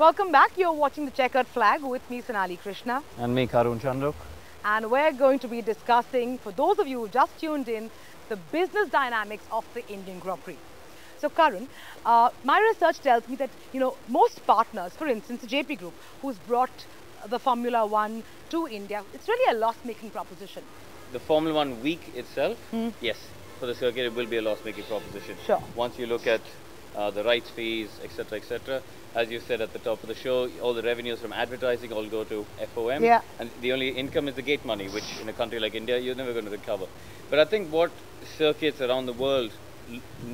Welcome back. You're watching the Checkered Flag with me, Sonali Krishna. And me, Karun Chandok. And we're going to be discussing, for those of you who just tuned in, the business dynamics of the Indian Grand Prix. So Karun, my research tells me that, most partners, for instance, the Jaypee Group, who's brought the Formula One to India, it's really a loss-making proposition. The Formula One week itself, yes, for the circuit it will be a loss-making proposition. Sure. Once you look at the rights fees, etc., etc., as you said at the top of the show, all the revenues from advertising all go to FOM, and the only income is the gate money, which in a country like India you're never going to recover. But I think what circuits around the world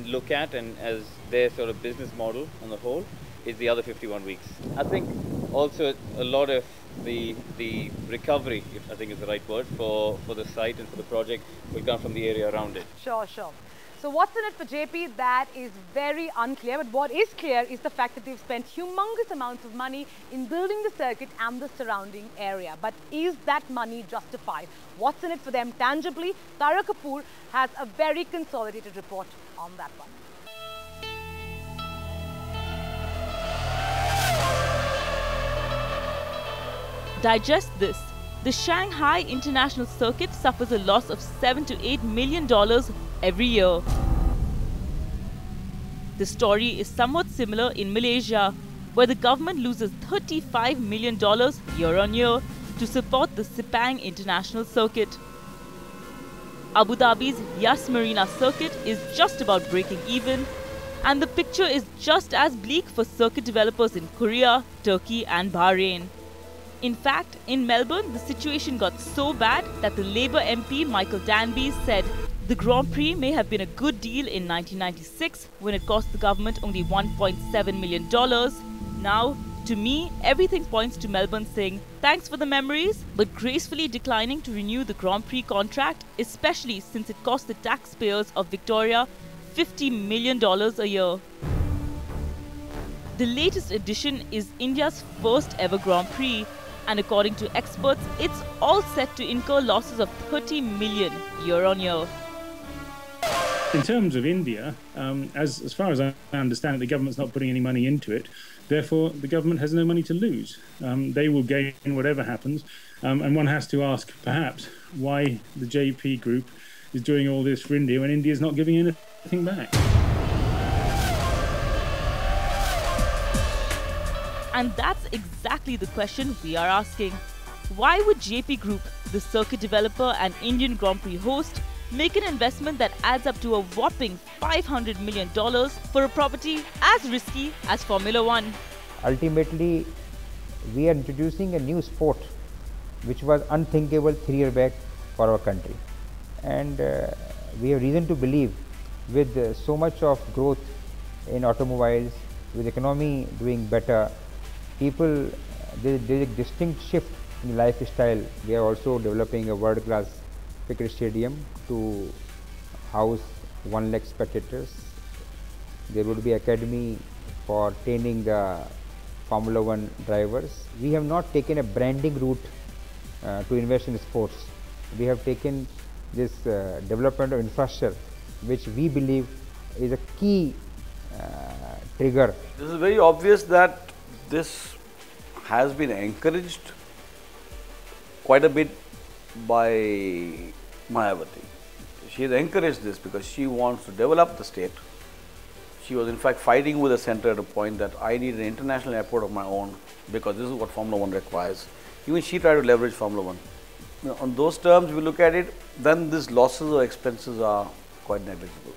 look at, and as their sort of business model on the whole, is the other 51 weeks. I think also a lot of the recovery, if I think is the right word, for the site and for the project will come from the area around it. Sure. So what's in it for Jaypee? That is very unclear, but what is clear is the fact that they've spent humongous amounts of money in building the circuit and the surrounding area. But is that money justified? What's in it for them tangibly? Tara Kapoor has a very consolidated report on that one. Digest this. The Shanghai International Circuit suffers a loss of $7 to $8 million every year. The story is somewhat similar in Malaysia, where the government loses $35 million year on year to support the Sepang International Circuit. Abu Dhabi's Yas Marina Circuit is just about breaking even, and the picture is just as bleak for circuit developers in Korea, Turkey and Bahrain. In fact, in Melbourne, the situation got so bad that the Labour MP Michael Danby said the Grand Prix may have been a good deal in 1996 when it cost the government only $1.7 million. Now, to me, everything points to Melbourne saying thanks for the memories, but gracefully declining to renew the Grand Prix contract, especially since it cost the taxpayers of Victoria $50 million a year. The latest edition is India's first ever Grand Prix, and according to experts, it's all set to incur losses of $30 million year on year. In terms of India, as far as I understand it, the government's not putting any money into it. Therefore, the government has no money to lose. They will gain whatever happens. And one has to ask, perhaps, why the Jaypee Group is doing all this for India when India is not giving anything back. And that's exactly the question we are asking. Why would Jaypee Group, the circuit developer and Indian Grand Prix host, make an investment that adds up to a whopping $500 million for a property as risky as Formula One? Ultimately, we are introducing a new sport which was unthinkable 3 years back for our country. And we have reason to believe, with so much of growth in automobiles, with the economy doing better, people, there is a distinct shift in lifestyle. We are also developing a world-class cricket stadium to house 1 lakh spectators. There would be academy for training the Formula One drivers. We have not taken a branding route to invest in sports. We have taken this development of infrastructure, which we believe is a key trigger. This is very obvious that this has been encouraged quite a bit by Mayawati. She has encouraged this because she wants to develop the state. She was in fact fighting with the centre at a point that I need an international airport of my own because this is what Formula One requires. Even she tried to leverage Formula One. On those terms, we look at it, then these losses or expenses are quite negligible.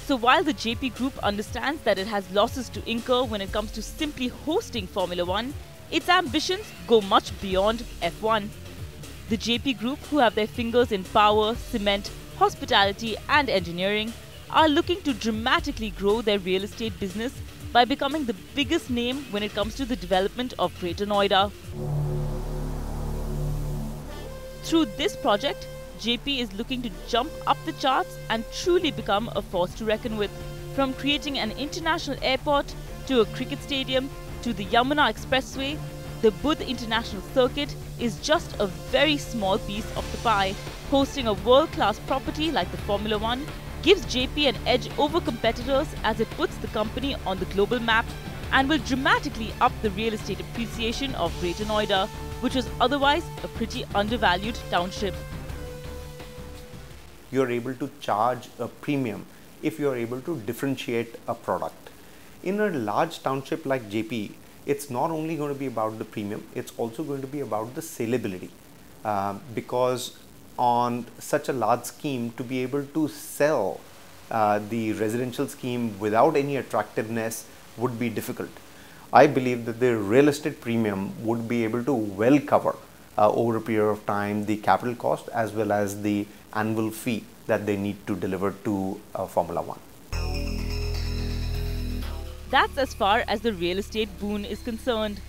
So while the Jaypee Group understands that it has losses to incur when it comes to simply hosting Formula One, its ambitions go much beyond F1. The Jaypee Group, who have their fingers in power, cement, hospitality and engineering, are looking to dramatically grow their real estate business by becoming the biggest name when it comes to the development of Greater Noida. Through this project, Jaypee is looking to jump up the charts and truly become a force to reckon with. From creating an international airport, to a cricket stadium, to the Yamuna Expressway, the Budh International Circuit is just a very small piece of the pie. Hosting a world-class property like the Formula One gives Jaypee an edge over competitors as it puts the company on the global map and will dramatically up the real estate appreciation of Greater Noida, which was otherwise a pretty undervalued township. You're able to charge a premium if you're able to differentiate a product. In a large township like Jaypee, it's not only going to be about the premium, it's also going to be about the saleability. Because on such a large scheme, to be able to sell the residential scheme without any attractiveness would be difficult. I believe that the real estate premium would be able to well cover over a period of time the capital cost as well as the annual fee that they need to deliver to Formula One. That's as far as the real estate boon is concerned.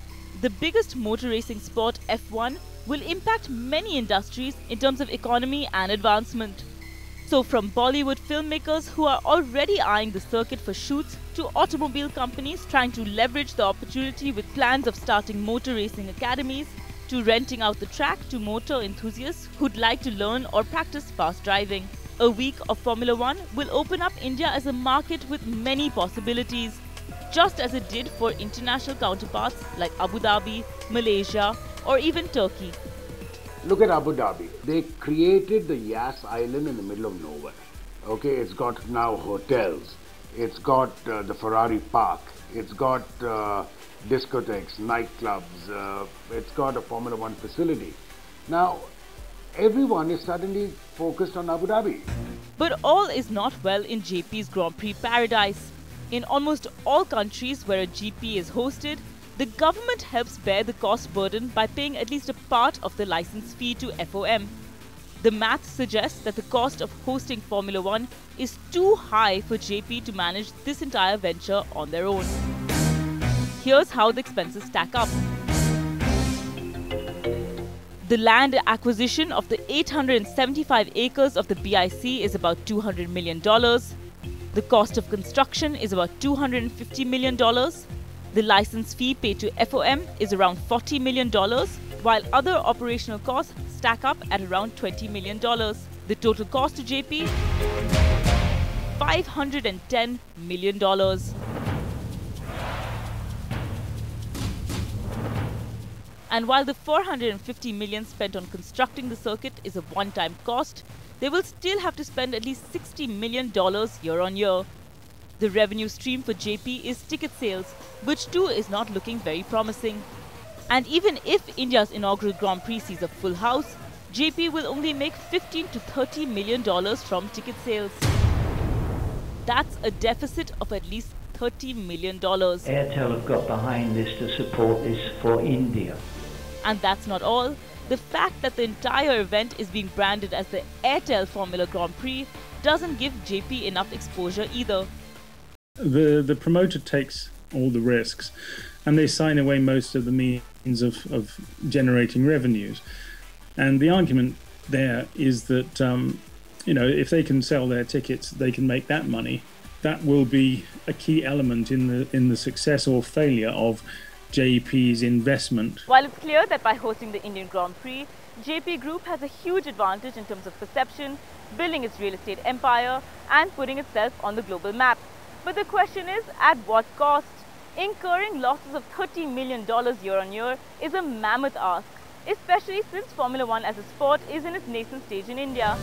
The biggest motor racing sport, F1, will impact many industries in terms of economy and advancement. So from Bollywood filmmakers who are already eyeing the circuit for shoots to automobile companies trying to leverage the opportunity with plans of starting motor racing academies, to renting out the track to motor enthusiasts who'd like to learn or practice fast driving. A week of Formula One will open up India as a market with many possibilities, just as it did for international counterparts like Abu Dhabi, Malaysia, or even Turkey. Look at Abu Dhabi. They created the Yas Island in the middle of nowhere. Okay, it's got now hotels. It's got the Ferrari Park. It's got discotheques, nightclubs. It's got a Formula One facility. Now, everyone is suddenly focused on Abu Dhabi. But all is not well in Jaypee's Grand Prix paradise. In almost all countries where a GP is hosted, the government helps bear the cost burden by paying at least a part of the license fee to FOM. The math suggests that the cost of hosting Formula One is too high for Jaypee to manage this entire venture on their own. Here's how the expenses stack up. The land acquisition of the 875 acres of the BIC is about $200 million. The cost of construction is about $250 million. The license fee paid to FOM is around $40 million, while other operational costs stack up at around $20 million. The total cost to Jaypee? $510 million. And while the $450 million spent on constructing the circuit is a one-time cost, they will still have to spend at least $60 million year on year. The revenue stream for Jaypee is ticket sales, which too is not looking very promising. And even if India's inaugural Grand Prix sees a full house, Jaypee will only make $15 to $30 million from ticket sales. That's a deficit of at least $30 million. Airtel have got behind this to support this for India. And that's not all. The fact that the entire event is being branded as the Airtel Formula Grand Prix doesn't give Jaypee enough exposure either. The promoter takes all the risks and they sign away most of the means of generating revenues. And the argument there is that, if they can sell their tickets, they can make that money. That will be a key element in the success or failure of Jaypee's investment. While it's clear that by hosting the Indian Grand Prix, Jaypee Group has a huge advantage in terms of perception, building its real estate empire, and putting itself on the global map. But the question is, at what cost? Incurring losses of $30 million year on year is a mammoth ask, especially since Formula One as a sport is in its nascent stage in India.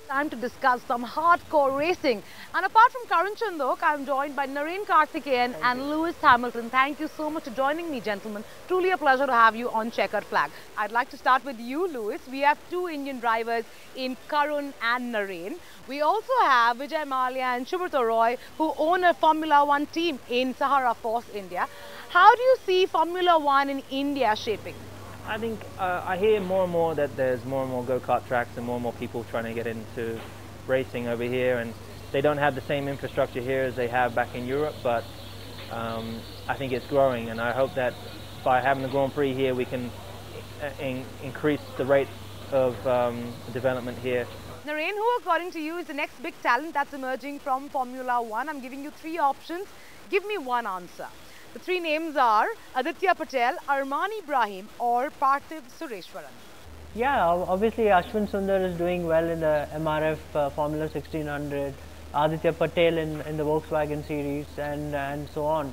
Time to discuss some hardcore racing. And apart from Karan Chandok, I'm joined by Naren Karthikeyan and Lewis Hamilton. Thank you so much for joining me, gentlemen. Truly a pleasure to have you on Chequered Flag. I'd like to start with you, Lewis. We have two Indian drivers in Karun and Naren. We also have Vijay Mallya and Subrata Roy, who own a Formula One team in Sahara Force, India. How do you see Formula One in India shaping? I think I hear more and more that there's more and more go-kart tracks and more people trying to get into racing over here, and they don't have the same infrastructure here as they have back in Europe, but I think it's growing, and I hope that by having the Grand Prix here we can increase the rate of development here. Naren, who according to you is the next big talent that's emerging from Formula One? I'm giving you three options. Give me one answer. The three names are Aditya Patel, Arman Ibrahim or Parthiv Sureshwaran. Yeah, obviously Ashwin Sundar is doing well in the MRF Formula 1600, Aditya Patel in the Volkswagen series, and so on.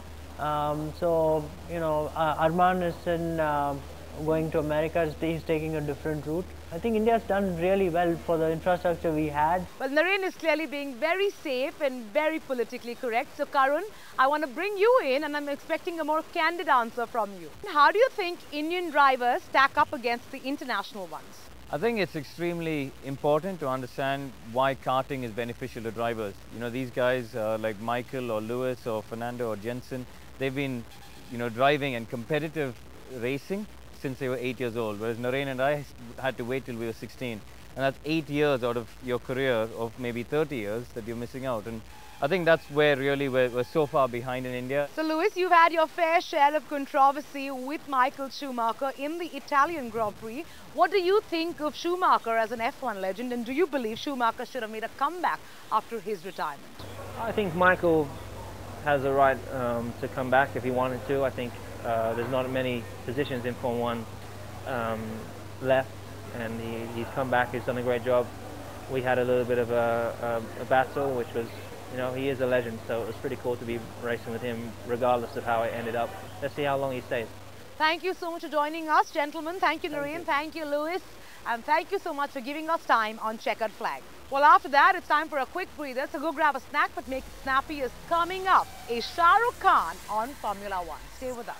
So, you know, Arman is going to America, he's taking a different route. I think India's done really well for the infrastructure we had. Well, Naren is clearly being very safe and very politically correct. So, Karun, I want to bring you in and I'm expecting a more candid answer from you. How do you think Indian drivers stack up against the international ones? I think it's extremely important to understand why karting is beneficial to drivers. You know, these guys like Michael or Lewis or Fernando or Jensen, they've been, you know, driving and competitive racing since they were 8 years old, whereas Naren and I had to wait till we were 16. And that's 8 years out of your career of maybe 30 years that you're missing out. And I think that's where really we're so far behind in India. So, Lewis, you've had your fair share of controversy with Michael Schumacher in the Italian Grand Prix. What do you think of Schumacher as an F1 legend, and do you believe Schumacher should have made a comeback after his retirement? I think Michael has a right to come back if he wanted to. I think there's not many positions in Formula 1 left, and he's come back, he's done a great job. We had a little bit of a battle, which was, you know, he is a legend, so it was pretty cool to be racing with him regardless of how it ended up. Let's see how long he stays. Thank you so much for joining us, gentlemen. Thank you, Naren. Thank you, Lewis. And thank you so much for giving us time on Checkered Flag. Well, after that, it's time for a quick breather, so go grab a snack, but make it snappy. Is coming up, is Shah Rukh Khan on Formula 1. Stay with us.